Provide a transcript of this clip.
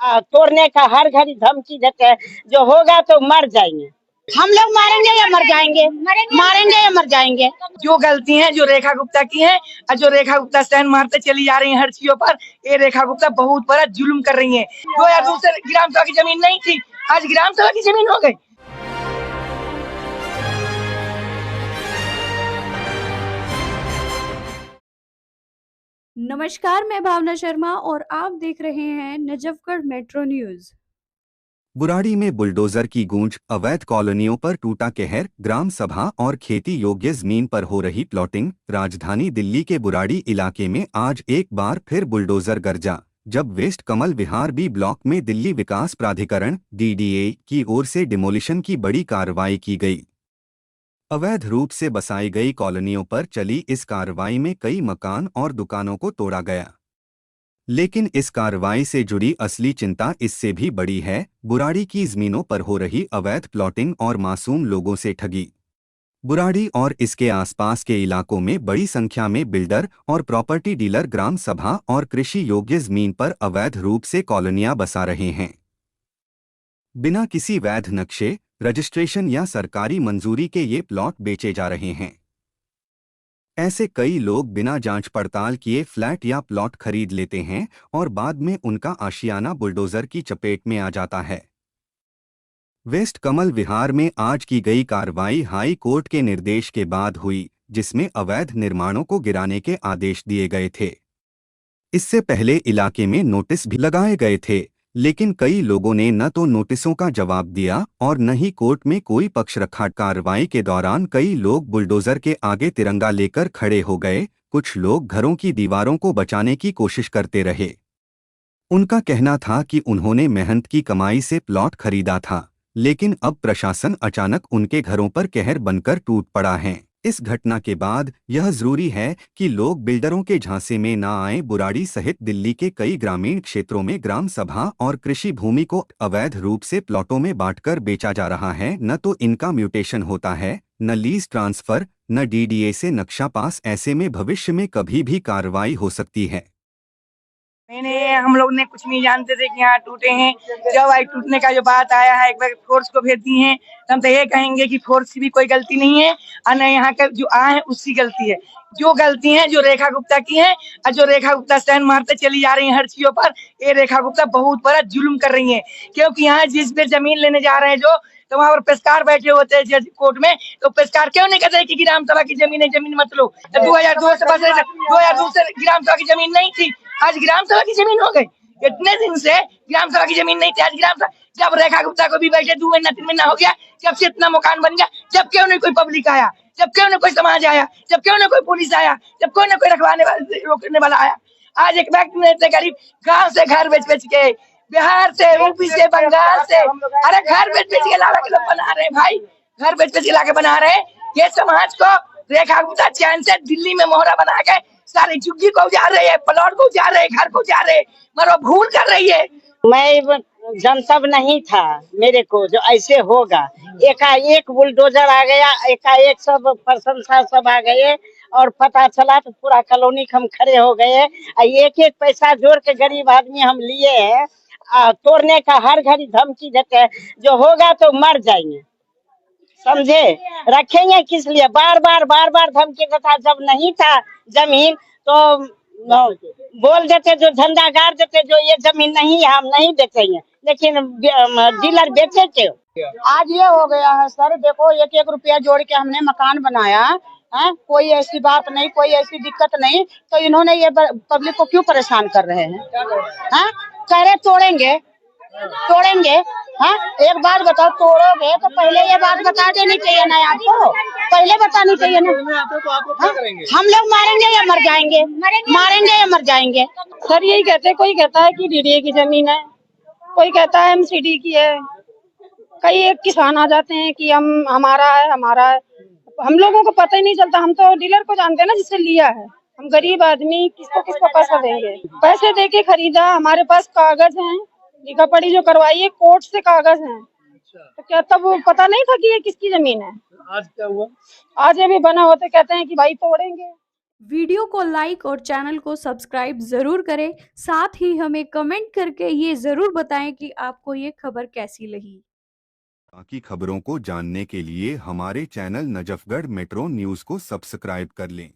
तोड़ने का हर घड़ी धमकी देते हैं। जो होगा तो मर जाएंगे, हम लोग मारेंगे या मर जाएंगे, मारेंगे या मर जाएंगे। जो गलती है जो रेखा गुप्ता की है और जो रेखा गुप्ता स्टैंड मारते चली जा रही है हर चीजों पर, ये रेखा गुप्ता बहुत बड़ा जुल्म कर रही है। 2002 से ग्राम सभा की जमीन नहीं थी, आज ग्राम सभा की जमीन हो गई। नमस्कार, मैं भावना शर्मा और आप देख रहे हैं नजफगढ़ मेट्रो न्यूज। बुराड़ी में बुलडोजर की गूंज, अवैध कॉलोनियों पर टूटा कहर, ग्राम सभा और खेती योग्य जमीन पर हो रही प्लॉटिंग। राजधानी दिल्ली के बुराड़ी इलाके में आज एक बार फिर बुलडोजर गरजा, जब waste Kamal Vihar B block में दिल्ली विकास प्राधिकरण (DDA) की ओर से डिमोलिशन की बड़ी कार्रवाई की गई। अवैध रूप से बसाई गई कॉलोनियों पर चली इस कार्रवाई में कई मकान और दुकानों को तोड़ा गया। लेकिन इस कार्रवाई से जुड़ी असली चिंता इससे भी बड़ी है, बुराड़ी की जमीनों पर हो रही अवैध प्लॉटिंग और मासूम लोगों से ठगी। बुराड़ी और इसके आसपास के इलाकों में बड़ी संख्या में बिल्डर और प्रॉपर्टी डीलर ग्राम सभा और कृषि योग्य जमीन पर अवैध रूप से कॉलोनियां बसा रहे हैं। बिना किसी वैध नक्शे, रजिस्ट्रेशन या सरकारी मंजूरी के ये प्लॉट बेचे जा रहे हैं। ऐसे कई लोग बिना जांच पड़ताल किए फ्लैट या प्लॉट खरीद लेते हैं और बाद में उनका आशियाना बुलडोजर की चपेट में आ जाता है। वेस्ट कमल विहार में आज की गई कार्रवाई हाई कोर्ट के निर्देश के बाद हुई, जिसमें अवैध निर्माणों को गिराने के आदेश दिए गए थे। इससे पहले इलाके में नोटिस भी लगाए गए थे, लेकिन कई लोगों ने न तो नोटिसों का जवाब दिया और न ही कोर्ट में कोई पक्ष रखा। कार्रवाई के दौरान कई लोग बुलडोजर के आगे तिरंगा लेकर खड़े हो गए। कुछ लोग घरों की दीवारों को बचाने की कोशिश करते रहे। उनका कहना था कि उन्होंने मेहनत की कमाई से प्लॉट खरीदा था, लेकिन अब प्रशासन अचानक उनके घरों पर कहर बनकर टूट पड़ा है। इस घटना के बाद यह जरूरी है कि लोग बिल्डरों के झांसे में न आएं। बुराड़ी सहित दिल्ली के कई ग्रामीण क्षेत्रों में ग्राम सभा और कृषि भूमि को अवैध रूप से प्लॉटों में बांटकर बेचा जा रहा है। न तो इनका म्यूटेशन होता है, न लीज ट्रांसफर, न DDA से नक्शा पास। ऐसे में भविष्य में कभी भी कार्रवाई हो सकती है। हम लोग ने कुछ नहीं जानते थे कि यहाँ टूटे हैं। जब आज टूटने का जो बात आया है, एक बार फोर्स को भेज दी है, तो हम तो ये कहेंगे कि फोर्स की भी कोई गलती नहीं है और न यहाँ का जो आए हैं उसकी गलती है। जो गलती है जो रेखा गुप्ता की है और जो रेखा गुप्ता स्टैंड मारते चली जा रही है हर चीजों पर, ये रेखा गुप्ता बहुत बड़ा जुल्म कर रही है। क्योंकि यहाँ जिस पे जमीन लेने जा रहे हैं जो, तो वहाँ पर पेशकार बैठे होते हैं जज कोर्ट में, तो पेशकार क्यों नहीं कहते कि ग्राम सभा की जमीन है, जमीन मत लो। 2002 से 2002 से ग्राम सभा की जमीन नहीं थी, आज ग्राम सभा की जमीन हो गई। इतने दिन से ग्राम सभा की जमीन नहीं थी, आज ग्राम सभा। जब रेखा गुप्ता को भी बैठे 2 महीना 3 महीना हो गया, जब से इतना मकान बन गया, जब क्यों नहीं कोई पब्लिक आया, जब क्यों नहीं कोई समाज आया, जब क्यों नहीं कोई पुलिस आया, जब क्यों नहीं कोई रखवाने वाला रोकने वाला आया। आज एक व्यक्ति ने इतने गरीब गाँव से घर बेच बेच के, बिहार से, यूपी से, बंगाल से, अरे घर बेच बेच के लाके लोग बना रहे हैं भाई, घर बेच बेच के लाके बना रहे हैं। ये समाज को रेखा गुप्ता चैन से दिल्ली में मोहरा बना के सारी झुग्गी को जा रहे हैं, प्लॉट को जा रहे हैं, घर को जा रहे हैं, मरो भूल कर रही है। मैं जनतब नहीं था मेरे को जो ऐसे होगा। एकाएक बुलडोजर आ गया, एकाएक सब प्रशंसा सब आ गए और पता चला तो पूरा कॉलोनी हम खड़े हो गए। एक एक पैसा जोड़ के गरीब आदमी हम लिए हैं। तोड़ने का हर घड़ी धमकी देते हैं। जो होगा तो मर जाएंगे, समझे, रखेंगे किस लिए। बार बार धमकी देता। जब नहीं था जमीन तो बोल देते, जो झंडा गाड़ देते, जो ये जमीन नहीं है हम नहीं बेचेंगे, लेकिन डीलर बेचे थे। आज ये हो गया है सर, देखो 1-1 रुपया जोड़ के हमने मकान बनाया है, कोई ऐसी बात नहीं, कोई ऐसी दिक्कत नहीं, तो इन्होंने ये पब्लिक को क्यों परेशान कर रहे हैं? कह रहे तोड़ेंगे तोड़ेंगे। हाँ, एक बात बताओ, तोड़ोगे तो पहले ये बात बता देनी चाहिए ना आपको, पहले बतानी चाहिए ना। हम लोग मारेंगे या मर जाएंगे, मारेंगे या मर जाएंगे। सर यही कहते, कोई कहता है कि DDA की जमीन है, कोई कहता है MCD की है, कई एक किसान आ जाते हैं कि हमारा है। हम लोगों को पता ही नहीं चलता। हम तो डीलर को जानते हैं ना जिससे लिया है। हम गरीब आदमी किसको पैसा देंगे? पैसे दे के खरीदा, हमारे पास कागज हैं, लिखा पढ़ी जो करवाई है कोर्ट से कागज हैं। तो क्या तब पता नहीं था कि ये किसकी जमीन है? आज क्या हुआ? आज ये भी बना होते कहते हैं कि भाई तोड़ेंगे। वीडियो को लाइक और चैनल को सब्सक्राइब ज़रूर करें। साथ ही हमें कमेंट करके ये ज़रूर बताएं कि आपको ये खबर कैसी लगी। बाकी खबरों को जानने के लिए हमारे चैनल नजफगढ़ मेट्रो न्यूज़ को सब्सक्राइब कर लें।